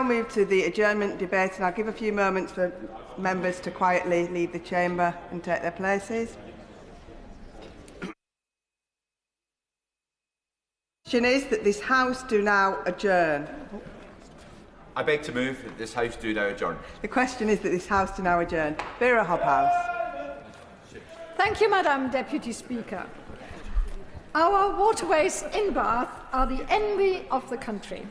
I'll move to the adjournment debate, and I'll give a few moments for members to quietly leave the chamber and take their places. The question is that this House do now adjourn. I beg to move that this House do now adjourn. The question is that this House do now adjourn. Wera, Hobhouse. Thank you, Madam Deputy Speaker. Our waterways in Bath are the envy of the country.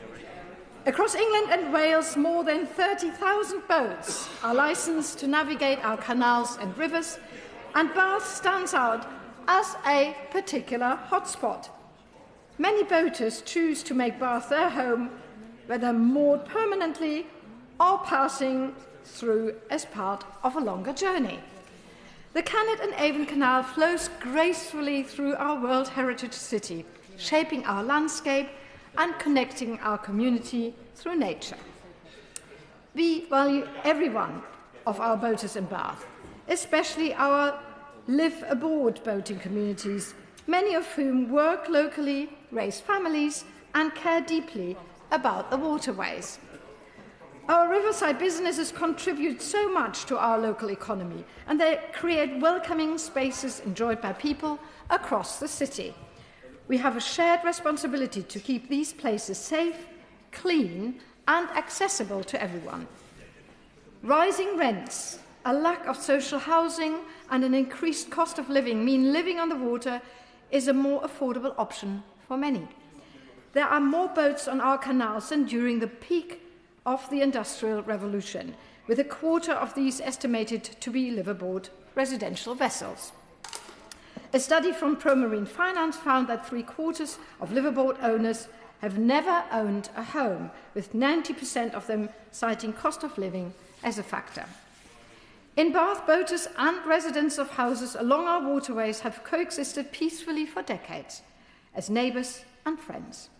Across England and Wales, more than 30,000 boats are licensed to navigate our canals and rivers, and Bath stands out as a particular hotspot. Many boaters choose to make Bath their home, whether moored permanently or passing through as part of a longer journey. The Cannet and Avon Canal flows gracefully through our World Heritage City, shaping our landscape and connecting our community through nature. We value every one of our boaters in Bath, especially our live-aboard boating communities, many of whom work locally, raise families, and care deeply about the waterways. Our riverside businesses contribute so much to our local economy, and they create welcoming spaces enjoyed by people across the city. We have a shared responsibility to keep these places safe, clean, and accessible to everyone. Rising rents, a lack of social housing, and an increased cost of living mean living on the water is a more affordable option for many. There are more boats on our canals than during the peak of the Industrial Revolution, with a quarter of these estimated to be live-aboard residential vessels. A study from ProMarine Finance found that 3/4 of live-aboard owners have never owned a home, with 90% of them citing cost of living as a factor. In Bath, boaters and residents of houses along our waterways have coexisted peacefully for decades, as neighbours and friends.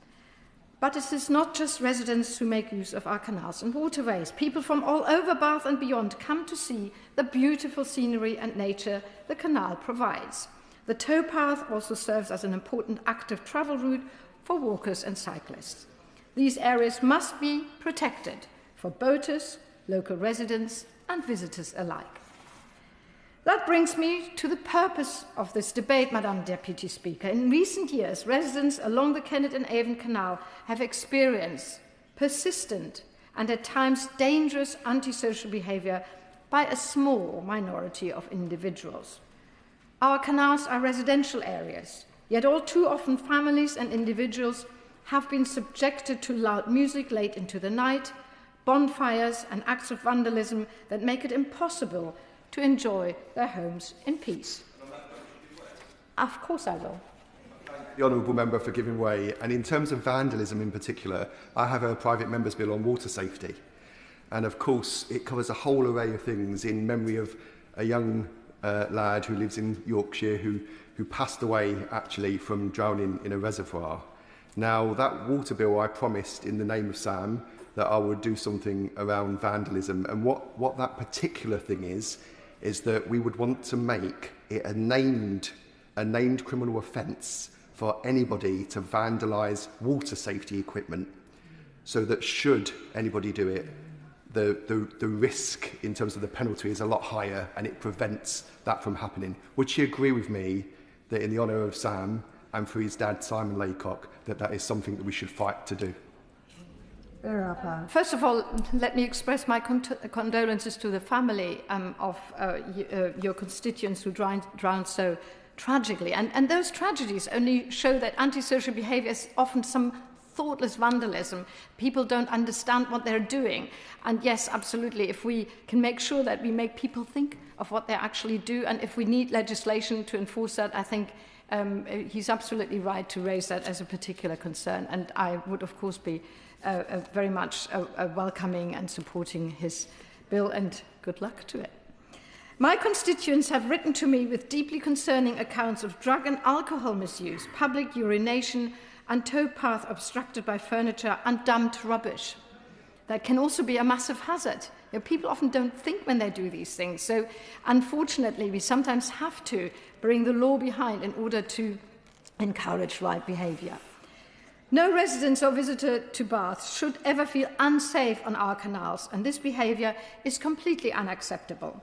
But it is not just residents who make use of our canals and waterways. People from all over Bath and beyond come to see the beautiful scenery and nature the canal provides. The towpath also serves as an important active travel route for walkers and cyclists. These areas must be protected for boaters, local residents, and visitors alike. That brings me to the purpose of this debate, Madam Deputy Speaker. In recent years, residents along the Cannet and Avon Canal have experienced persistent and at times dangerous antisocial behaviour by a small minority of individuals. Our canals are residential areas, yet all too often families and individuals have been subjected to loud music late into the night, bonfires and acts of vandalism that make it impossible to enjoy their homes in peace. Of course I will. The honourable member for giving way. And in terms of vandalism in particular, I have a private member's bill on water safety. And of course, it covers a whole array of things in memory of a young lad who lives in Yorkshire who passed away actually from drowning in a reservoir. Now, that water bill, I promised in the name of Sam that I would do something around vandalism. And what that particular thing is that we would want to make it a named criminal offence for anybody to vandalise water safety equipment, so that should anybody do it, the risk in terms of the penalty is a lot higher and it prevents that from happening. Would she agree with me that in the honour of Sam and for his dad, Simon Laycock, that is something that we should fight to do? First of all, let me express my condolences to the family of your constituents who drowned so tragically. And those tragedies only show that antisocial behaviour is often some thoughtless vandalism. People don't understand what they're doing. And yes, absolutely, if we can make sure that we make people think of what they actually do, and if we need legislation to enforce that, I think he's absolutely right to raise that as a particular concern. And I would, of course, be very much welcoming and supporting his bill, and good luck to it. My constituents have written to me with deeply concerning accounts of drug and alcohol misuse, public urination, and towpath obstructed by furniture and dumped rubbish. That can also be a massive hazard. You know, people often don't think when they do these things. So, unfortunately, we sometimes have to bring the law behind in order to encourage right behaviour. No resident or visitor to Bath should ever feel unsafe on our canals, and this behaviour is completely unacceptable.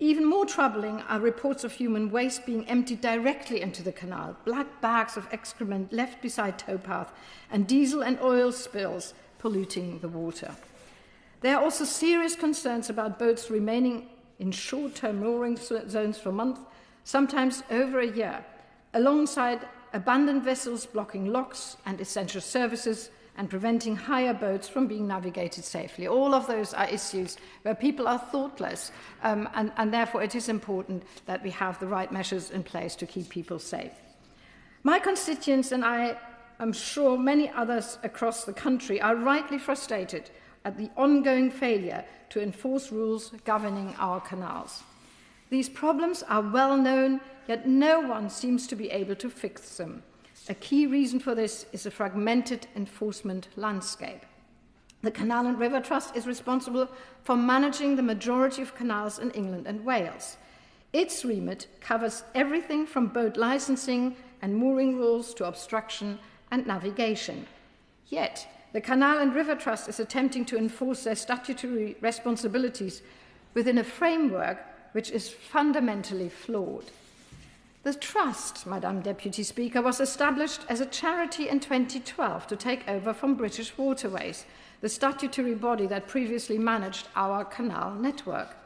Even more troubling are reports of human waste being emptied directly into the canal, black bags of excrement left beside towpath, and diesel and oil spills polluting the water. There are also serious concerns about boats remaining in short-term mooring zones for months, sometimes over a year, alongside abandoned vessels blocking locks and essential services and preventing hire boats from being navigated safely. All of those are issues where people are thoughtless, and therefore it is important that we have the right measures in place to keep people safe. My constituents, and I am sure many others across the country, are rightly frustrated at the ongoing failure to enforce rules governing our canals. These problems are well known, yet no one seems to be able to fix them. A key reason for this is a fragmented enforcement landscape. The Canal and River Trust is responsible for managing the majority of canals in England and Wales. Its remit covers everything from boat licensing and mooring rules to obstruction and navigation. Yet, the Canal and River Trust is attempting to enforce their statutory responsibilities within a framework which is fundamentally flawed. The Trust, Madam Deputy Speaker, was established as a charity in 2012 to take over from British Waterways, the statutory body that previously managed our canal network.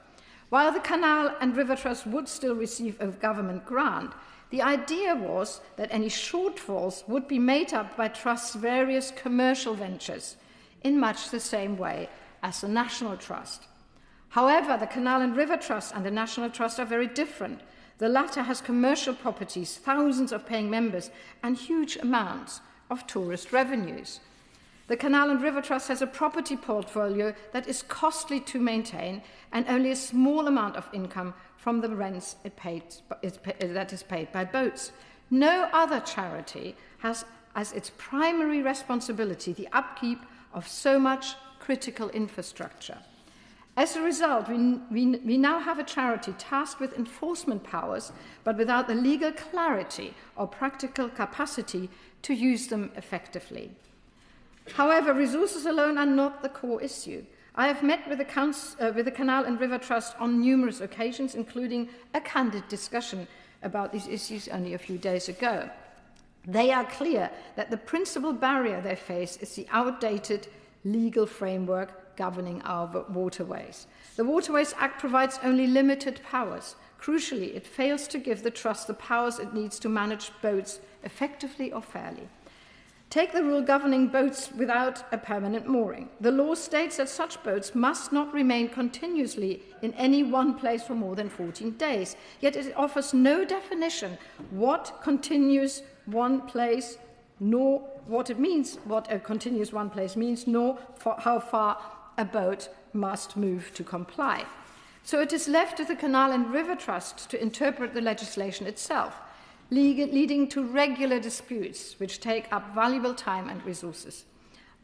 While the Canal and River Trust would still receive a government grant, the idea was that any shortfalls would be made up by Trust's various commercial ventures, in much the same way as the National Trust. However, the Canal and River Trust and the National Trust are very different. The latter has commercial properties, thousands of paying members, and huge amounts of tourist revenues. The Canal and River Trust has a property portfolio that is costly to maintain and only a small amount of income from the rents that is paid by boats. No other charity has as its primary responsibility the upkeep of so much critical infrastructure. As a result, we now have a charity tasked with enforcement powers, but without the legal clarity or practical capacity to use them effectively. However, resources alone are not the core issue. I have met with the Canal and River Trust on numerous occasions, including a candid discussion about these issues only a few days ago. They are clear that the principal barrier they face is the outdated legal framework governing our waterways. The Waterways Act provides only limited powers. Crucially, it fails to give the Trust the powers it needs to manage boats effectively or fairly. Take the rule governing boats without a permanent mooring. The law states that such boats must not remain continuously in any one place for more than 14 days, yet it offers no definition what continuous one place, nor what it means, what a continuous one place means, nor for how far a boat must move to comply. So it is left to the Canal and River Trust to interpret the legislation itself, leading to regular disputes which take up valuable time and resources.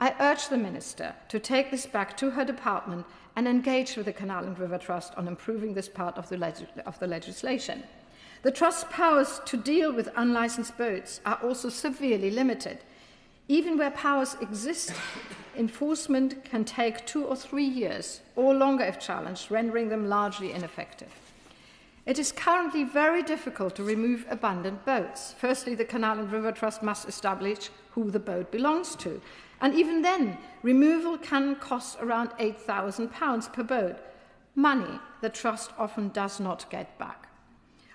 I urge the Minister to take this back to her department and engage with the Canal and River Trust on improving this part of the legislation. The Trust's powers to deal with unlicensed boats are also severely limited. Even where powers exist, enforcement can take 2 or 3 years, or longer if challenged, rendering them largely ineffective. It is currently very difficult to remove abandoned boats. Firstly, the Canal and River Trust must establish who the boat belongs to. And even then, removal can cost around £8,000 per boat, money the Trust often does not get back.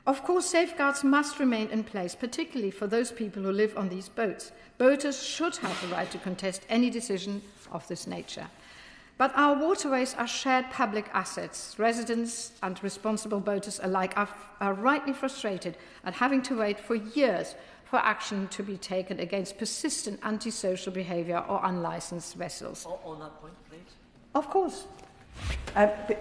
Of course, safeguards must remain in place, particularly for those people who live on these boats. Boaters should have the right to contest any decision of this nature. But our waterways are shared public assets. Residents and responsible boaters alike are rightly frustrated at having to wait for years for action to be taken against persistent antisocial behaviour or unlicensed vessels. On that point, please. Of course.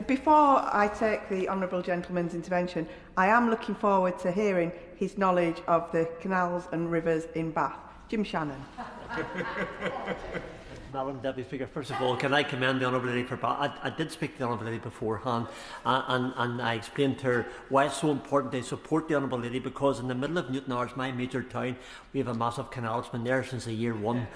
Before I take the Honourable Gentleman's intervention, I am looking forward to hearing his knowledge of the canals and rivers in Bath. Jim Shannon. Madam Deputy Speaker, first of all, can I commend the Honourable Lady for Bath? I did speak to the Honourable Lady beforehand, and I explained to her why it's so important to support the Honourable Lady, because in the middle of Newton Ards, my major town, we have a massive canal. It's been there since the year one.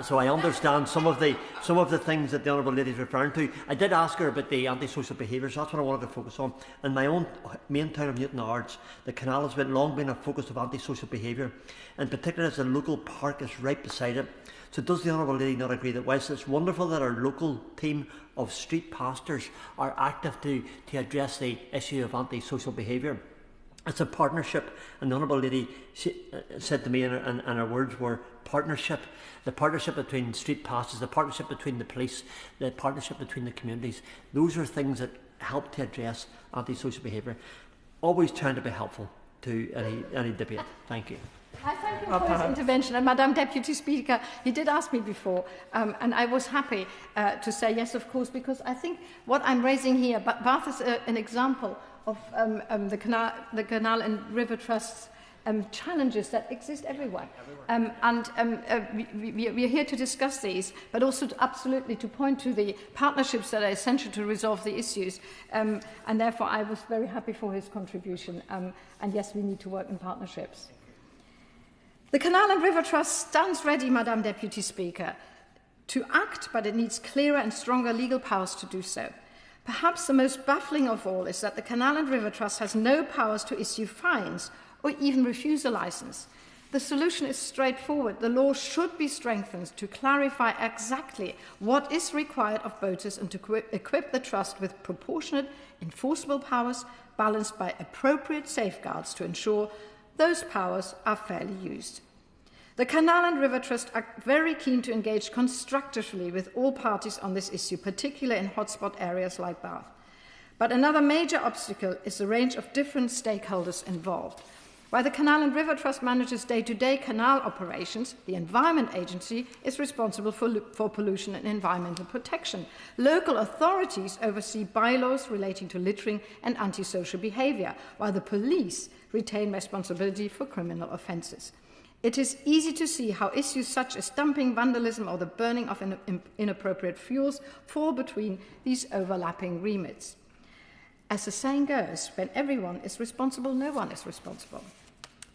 So I understand some of the things that the Honourable Lady is referring to. I did ask her about the antisocial behaviours. That's what I wanted to focus on. In my own main town of Newton Ards, the canal has long been a focus of antisocial behaviour, in particular as the local park is right beside it. So does the Honourable Lady not agree that whilst it's wonderful that our local team of street pastors are active to address the issue of antisocial behaviour, it's a partnership, and the Honourable Lady said to me, and her words were partnership, the partnership between street pastors, the partnership between the police, the partnership between the communities. Those are things that help to address antisocial behaviour. Always trying to be helpful to any debate. Thank you. I thank him for his intervention. And Madam Deputy Speaker, he did ask me before, and I was happy to say yes, of course, because I think what I'm raising here, Bath is an example of the canal and river trusts challenges that exist everywhere. We are here to discuss these, but also absolutely to point to the partnerships that are essential to resolve the issues. And therefore, I was very happy for his contribution. And yes, we need to work in partnerships. The Canal and River Trust stands ready, Madam Deputy Speaker, to act, but it needs clearer and stronger legal powers to do so. Perhaps the most baffling of all is that the Canal and River Trust has no powers to issue fines or even refuse a licence. The solution is straightforward. The law should be strengthened to clarify exactly what is required of boaters and to equip the Trust with proportionate enforceable powers balanced by appropriate safeguards to ensure those powers are fairly used. The Canal and River Trust are very keen to engage constructively with all parties on this issue, particularly in hotspot areas like Bath. But another major obstacle is the range of different stakeholders involved. While the Canal and River Trust manages day-to-day canal operations, the Environment Agency is responsible for pollution and environmental protection. Local authorities oversee bylaws relating to littering and antisocial behaviour, while the police retain responsibility for criminal offences. It is easy to see how issues such as dumping, vandalism or the burning of inappropriate fuels fall between these overlapping remits. As the saying goes, when everyone is responsible, no one is responsible.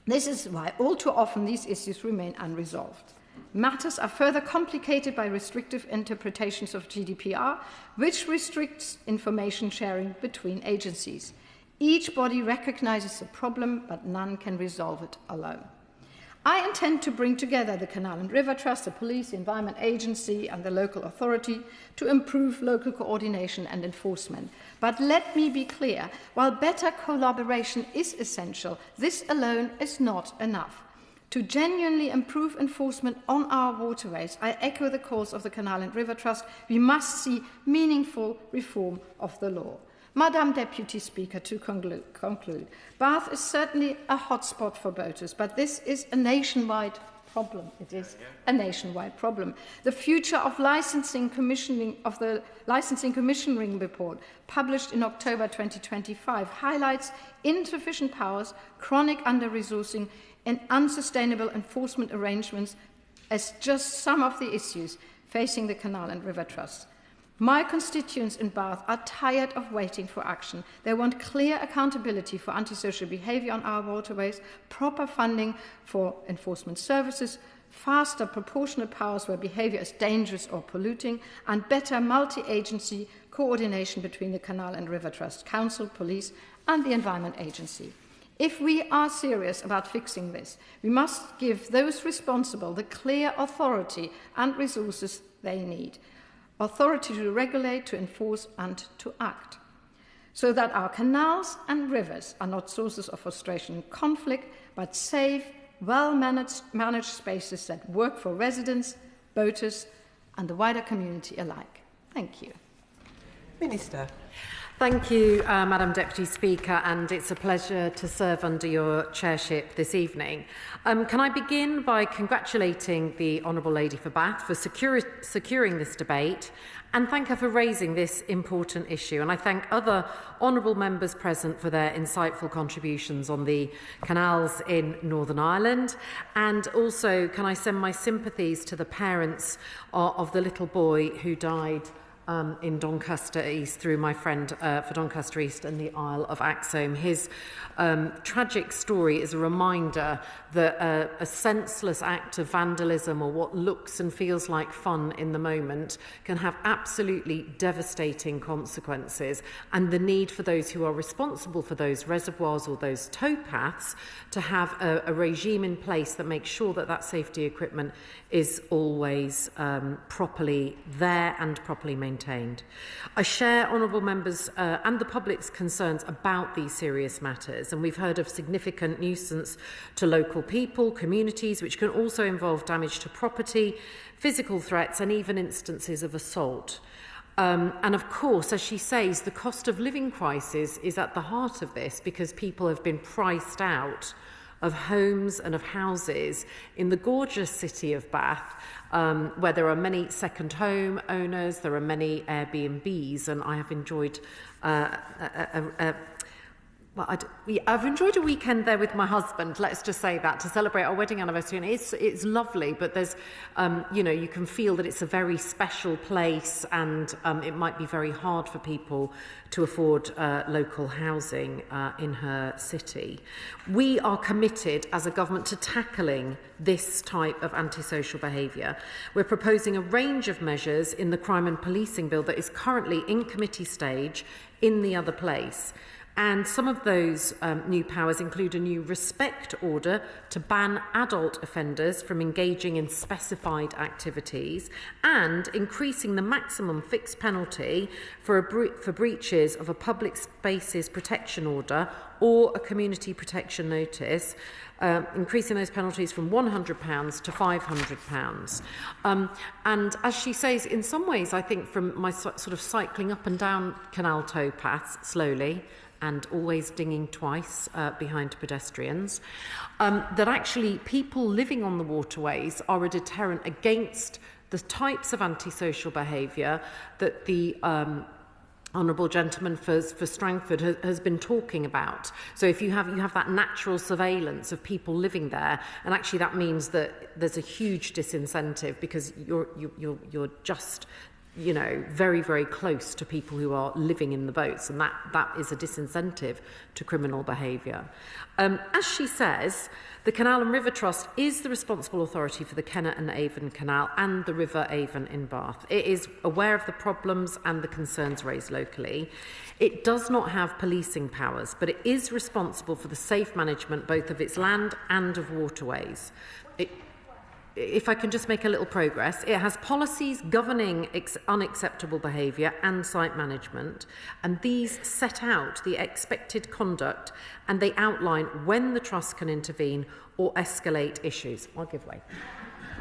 This is why all too often these issues remain unresolved. Matters are further complicated by restrictive interpretations of GDPR, which restricts information sharing between agencies. Each body recognises the problem, but none can resolve it alone. I intend to bring together the Canal and River Trust, the police, the Environment Agency and the local authority to improve local coordination and enforcement. But let me be clear, while better collaboration is essential, this alone is not enough. To genuinely improve enforcement on our waterways, I echo the calls of the Canal and River Trust. We must see meaningful reform of the law. Madam Deputy Speaker, to conclude, Bath is certainly a hotspot for boaters, but this is a nationwide problem. It is a nationwide problem. The future of the licensing commissioning report, published in October 2025, highlights insufficient powers, chronic under-resourcing, and unsustainable enforcement arrangements as just some of the issues facing the Canal and River Trust. My constituents in Bath are tired of waiting for action. They want clear accountability for antisocial behaviour on our waterways, proper funding for enforcement services, faster proportionate powers where behaviour is dangerous or polluting, and better multi-agency coordination between the Canal and River Trust, Council, Police and the Environment Agency. If we are serious about fixing this, we must give those responsible the clear authority and resources they need. Authority to regulate, to enforce and to act, so that our canals and rivers are not sources of frustration and conflict, but safe, well-managed spaces that work for residents, boaters and the wider community alike. Thank you. Minister. Thank you, Madam Deputy Speaker, and it's a pleasure to serve under your chairship this evening. Can I begin by congratulating the Honourable Lady for Bath for securing this debate and thank her for raising this important issue. And I thank other honourable members present for their insightful contributions on the canals in Northern Ireland. And also, can I send my sympathies to the parents of the little boy who died in Doncaster East through my friend for Doncaster East and the Isle of Axholme. His tragic story is a reminder that a senseless act of vandalism or what looks and feels like fun in the moment can have absolutely devastating consequences, and the need for those who are responsible for those reservoirs or those towpaths to have a regime in place that makes sure that that safety equipment is always properly there and properly maintained. I share honourable members and the public's concerns about these serious matters, and we've heard of significant nuisance to local people, communities, which can also involve damage to property, physical threats and even instances of assault. And of course, as she says, the cost of living crisis is at the heart of this because people have been priced out of homes and of houses in the gorgeous city of Bath, where there are many second home owners, there are many Airbnbs, and I have enjoyed I've enjoyed a weekend there with my husband, let's just say that, to celebrate our wedding anniversary, and it's lovely, but there's, you can feel that it's a very special place, and it might be very hard for people to afford local housing in her city. We are committed as a government to tackling this type of antisocial behaviour. We're proposing a range of measures in the Crime and Policing Bill that is currently in committee stage in the other place. And some of those new powers include a new respect order to ban adult offenders from engaging in specified activities and increasing the maximum fixed penalty for breaches of a public spaces protection order or a community protection notice, increasing those penalties from £100 to £500. And as she says, in some ways, I think from my sort of cycling up and down canal towpaths slowly, and always dinging twice behind pedestrians, that actually people living on the waterways are a deterrent against the types of antisocial behaviour that the Honourable Gentleman for Strangford has been talking about. So if you have that natural surveillance of people living there, and actually that means that there's a huge disincentive because you're just very, very close to people who are living in the boats, and that is a disincentive to criminal behaviour. As she says, the Canal and River Trust is the responsible authority for the Kennet and Avon Canal and the River Avon in Bath. It is aware of the problems and the concerns raised locally. It does not have policing powers, but it is responsible for the safe management both of its land and of waterways. If I can just make a little progress, it has policies governing unacceptable behaviour and site management, and these set out the expected conduct and they outline when the Trust can intervene or escalate issues. I'll give way.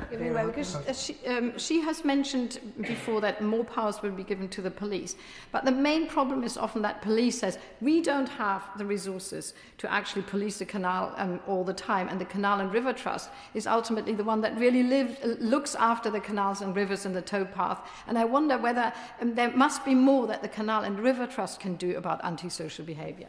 Because she has mentioned before that more powers will be given to the police. But the main problem is often that police says, we don't have the resources to actually police the canal all the time. And the Canal and River Trust is ultimately the one that really looks after the canals and rivers and the towpath. And I wonder whether there must be more that the Canal and River Trust can do about antisocial behaviour.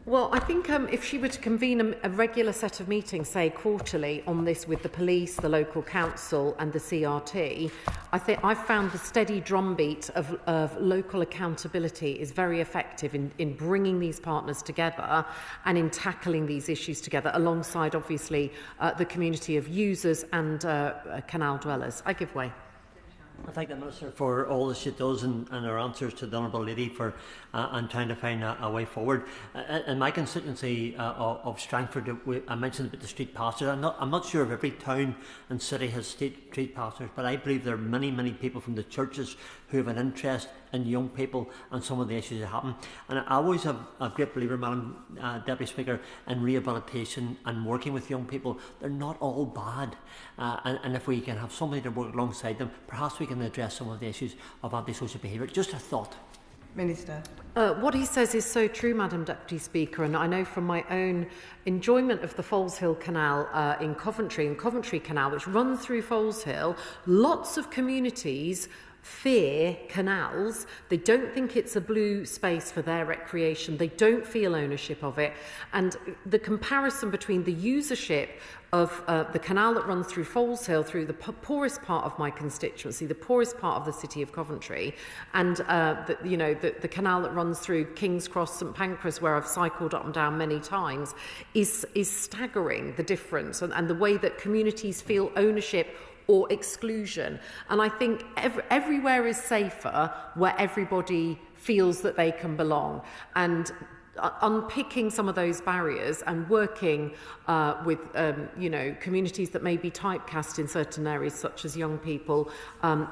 Well, I think if she were to convene a regular set of meetings, say quarterly, on this with the police, the local council and the CRT, I think I've found the steady drumbeat of local accountability is very effective in bringing these partners together and in tackling these issues together alongside, obviously, the community of users and canal dwellers. I give way. I thank the Minister for all that she does and her answers to the Honourable Lady for and trying to find a way forward. In my constituency of Strangford, I mentioned about the street pastors. I'm not sure if every town and city has street pastors, but I believe there are many, many people from the churches who have an interest in young people and some of the issues that happen. And I always have a great believer, Madam Deputy Speaker, in rehabilitation and working with young people. They're not all bad. And if we can have somebody to work alongside them, perhaps we can address some of the issues of antisocial behaviour. Just a thought. Minister. What he says is so true, Madam Deputy Speaker, and I know from my own enjoyment of the Foleshill Canal in Coventry Canal, which runs through Foleshill, lots of communities fear canals. They don't think it's a blue space for their recreation. They don't feel ownership of it. And the comparison between the usership of the canal that runs through Foleshill, through the poorest part of my constituency, the poorest part of the city of Coventry, and the canal that runs through King's Cross, St Pancras, where I've cycled up and down many times, is staggering, the difference, and the way that communities feel ownership or exclusion. And I think everywhere is safer where everybody feels that they can belong. And unpicking some of those barriers and working with communities that may be typecast in certain areas, such as young people,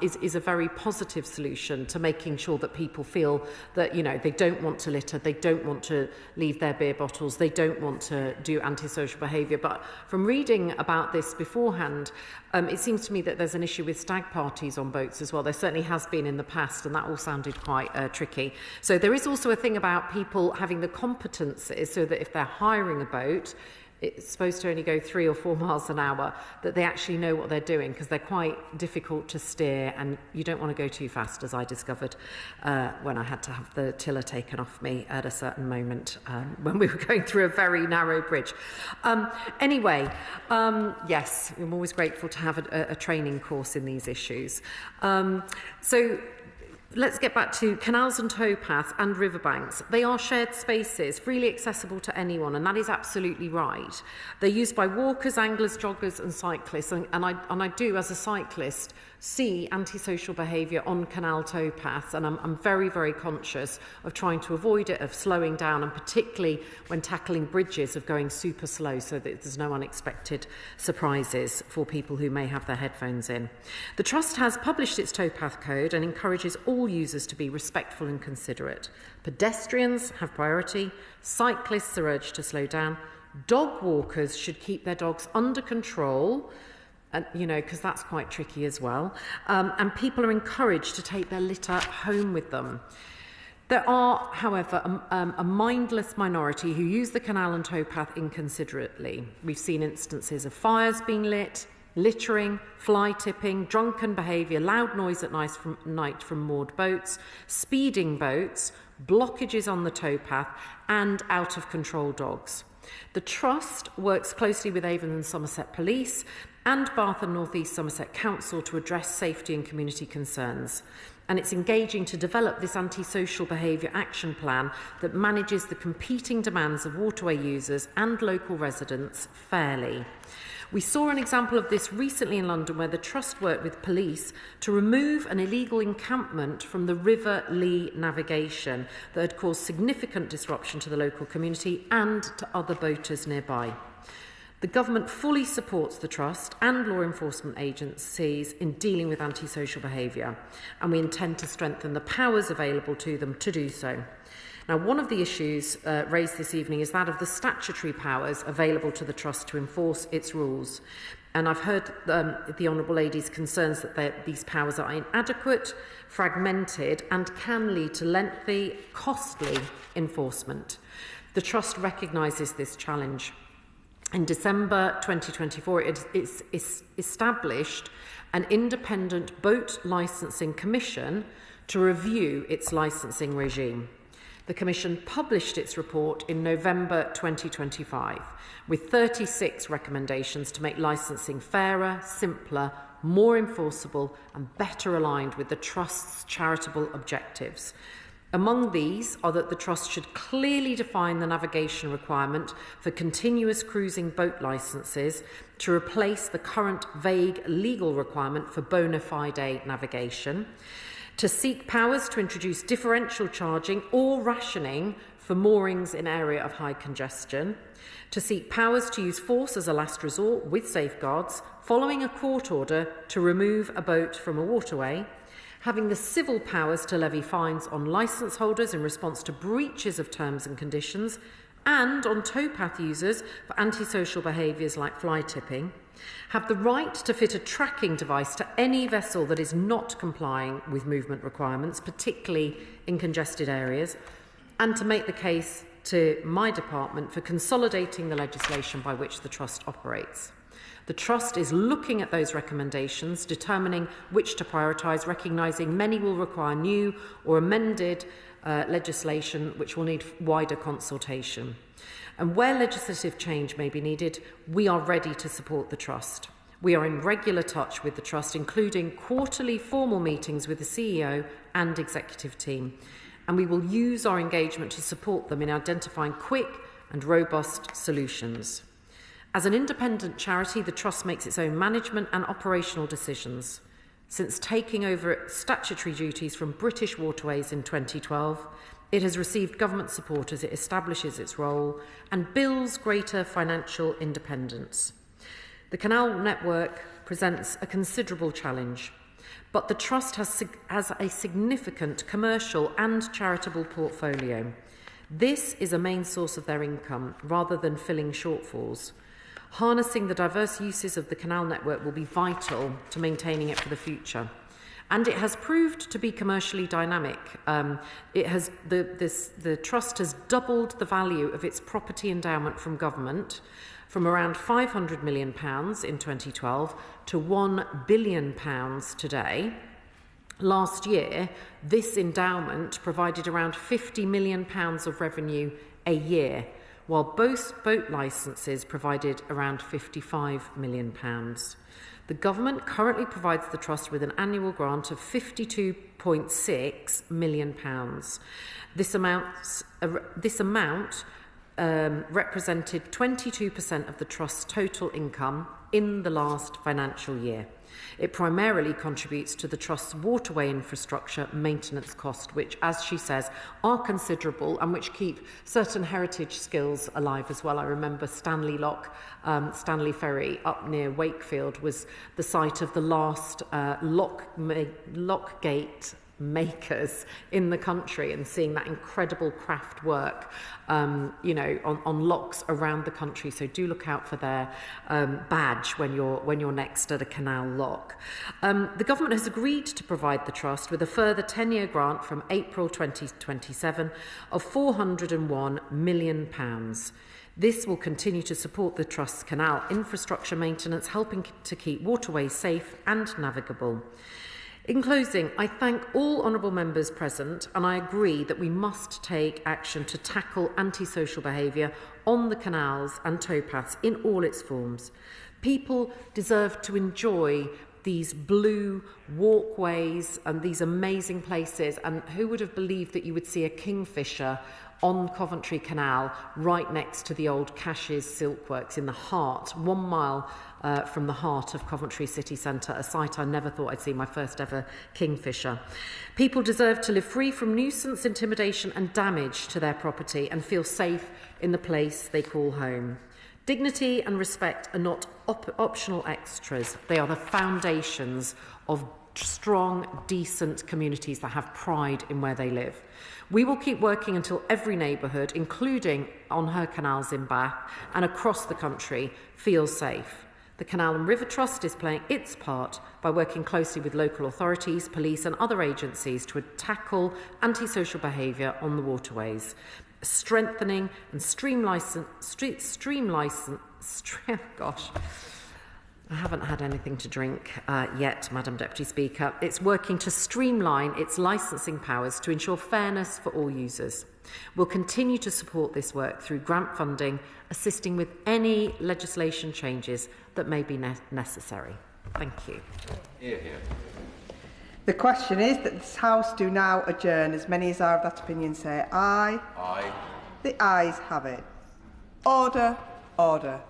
is a very positive solution to making sure that people feel that they don't want to litter, they don't want to leave their beer bottles, they don't want to do antisocial behaviour. But from reading about this beforehand, it seems to me that there's an issue with stag parties on boats as well. There certainly has been in the past, and that all sounded quite tricky. So there is also a thing about people having the competencies, so that if they're hiring a boat, it's supposed to only go 3 or 4 miles an hour, that they actually know what they're doing, because they're quite difficult to steer, and you don't want to go too fast, as I discovered when I had to have the tiller taken off me at a certain moment when we were going through a very narrow bridge. Yes, I'm always grateful to have a training course in these issues. So let's get back to canals and towpaths and riverbanks. They are shared spaces, freely accessible to anyone, and that is absolutely right. They're used by walkers, anglers, joggers and cyclists, and I do, as a cyclist, see antisocial behaviour on canal towpaths, and I'm very, very conscious of trying to avoid it, of slowing down, and particularly when tackling bridges, of going super slow so that there's no unexpected surprises for people who may have their headphones in. The Trust has published its towpath code and encourages all users to be respectful and considerate. Pedestrians have priority, cyclists are urged to slow down, dog walkers should keep their dogs under control, and because that's quite tricky as well, and people are encouraged to take their litter home with them. There are, however, a mindless minority who use the canal and towpath inconsiderately. We've seen instances of fires being lit, littering, fly tipping, drunken behaviour, loud noise at night from moored boats, speeding boats, blockages on the towpath, and out-of-control dogs. The Trust works closely with Avon and Somerset Police and Bath and North East Somerset Council to address safety and community concerns. And it's engaging to develop this antisocial behaviour action plan that manages the competing demands of waterway users and local residents fairly. We saw an example of this recently in London, where the Trust worked with police to remove an illegal encampment from the River Lee navigation that had caused significant disruption to the local community and to other boaters nearby. The government fully supports the Trust and law enforcement agencies in dealing with antisocial behaviour, and we intend to strengthen the powers available to them to do so. Now, one of the issues raised this evening is that of the statutory powers available to the Trust to enforce its rules. And I've heard the Honourable Lady's concerns that these powers are inadequate, fragmented, and can lead to lengthy, costly enforcement. The Trust recognises this challenge. In December 2024, it established an independent boat licensing commission to review its licensing regime. The Commission published its report in November 2025 with 36 recommendations to make licensing fairer, simpler, more enforceable and better aligned with the Trust's charitable objectives. Among these are that the Trust should clearly define the navigation requirement for continuous cruising boat licences to replace the current vague legal requirement for bona fide navigation, to seek powers to introduce differential charging or rationing for moorings in area of high congestion, to seek powers to use force as a last resort with safeguards following a court order to remove a boat from a waterway, having the civil powers to levy fines on licence holders in response to breaches of terms and conditions, and on towpath users for antisocial behaviours like fly tipping, have the right to fit a tracking device to any vessel that is not complying with movement requirements, particularly in congested areas, and to make the case to my department for consolidating the legislation by which the Trust operates. The Trust is looking at those recommendations, determining which to prioritise, recognising many will require new or amended legislation which will need wider consultation. And where legislative change may be needed, we are ready to support the Trust. We are in regular touch with the Trust, including quarterly formal meetings with the CEO and executive team, and we will use our engagement to support them in identifying quick and robust solutions. As an independent charity, the Trust makes its own management and operational decisions. Since taking over statutory duties from British Waterways in 2012, it has received government support as it establishes its role and builds greater financial independence. The canal network presents a considerable challenge, but the Trust has a significant commercial and charitable portfolio. This is a main source of their income rather than filling shortfalls. Harnessing the diverse uses of the canal network will be vital to maintaining it for the future. And it has proved to be commercially dynamic. The Trust has doubled the value of its property endowment from government from around £500 million in 2012 to £1 billion today. Last year, this endowment provided around £50 million of revenue a year, while both boat licences provided around £55 million. The government currently provides the Trust with an annual grant of £52.6 million. This amount represented 22% of the Trust's total income in the last financial year. It primarily contributes to the Trust's waterway infrastructure maintenance cost, which, as she says, are considerable and which keep certain heritage skills alive as well. I remember Stanley Lock, Stanley Ferry up near Wakefield was the site of the last lock gate makers in the country, and seeing that incredible craft work on locks around the country. So do look out for their badge when you're next at a canal lock. The government has agreed to provide the Trust with a further 10-year grant from April 2027 of £401 million. This will continue to support the Trust's canal infrastructure maintenance, helping to keep waterways safe and navigable. In closing, I thank all honourable members present, and I agree that we must take action to tackle antisocial behaviour on the canals and towpaths in all its forms. People deserve to enjoy these blue walkways and these amazing places, and who would have believed that you would see a kingfisher on Coventry Canal right next to the old Cash's Silkworks in the heart, 1 mile from the heart of Coventry city centre, a site I never thought I'd see, my first ever kingfisher. People deserve to live free from nuisance, intimidation and damage to their property and feel safe in the place they call home. Dignity and respect are not optional extras. They are the foundations of strong, decent communities that have pride in where they live. We will keep working until every neighbourhood, including on her canals in Bath and across the country, feels safe. The Canal and River Trust is playing its part by working closely with local authorities, police and other agencies to tackle antisocial behaviour on the waterways, strengthening and I haven't had anything to drink yet, Madam Deputy Speaker. It's working to streamline its licensing powers to ensure fairness for all users. We'll continue to support this work through grant funding, assisting with any legislation changes that may be necessary. Thank you. Hear, hear. The question is that this House do now adjourn. As many as are of that opinion say aye. Aye. The ayes have it. Order, order.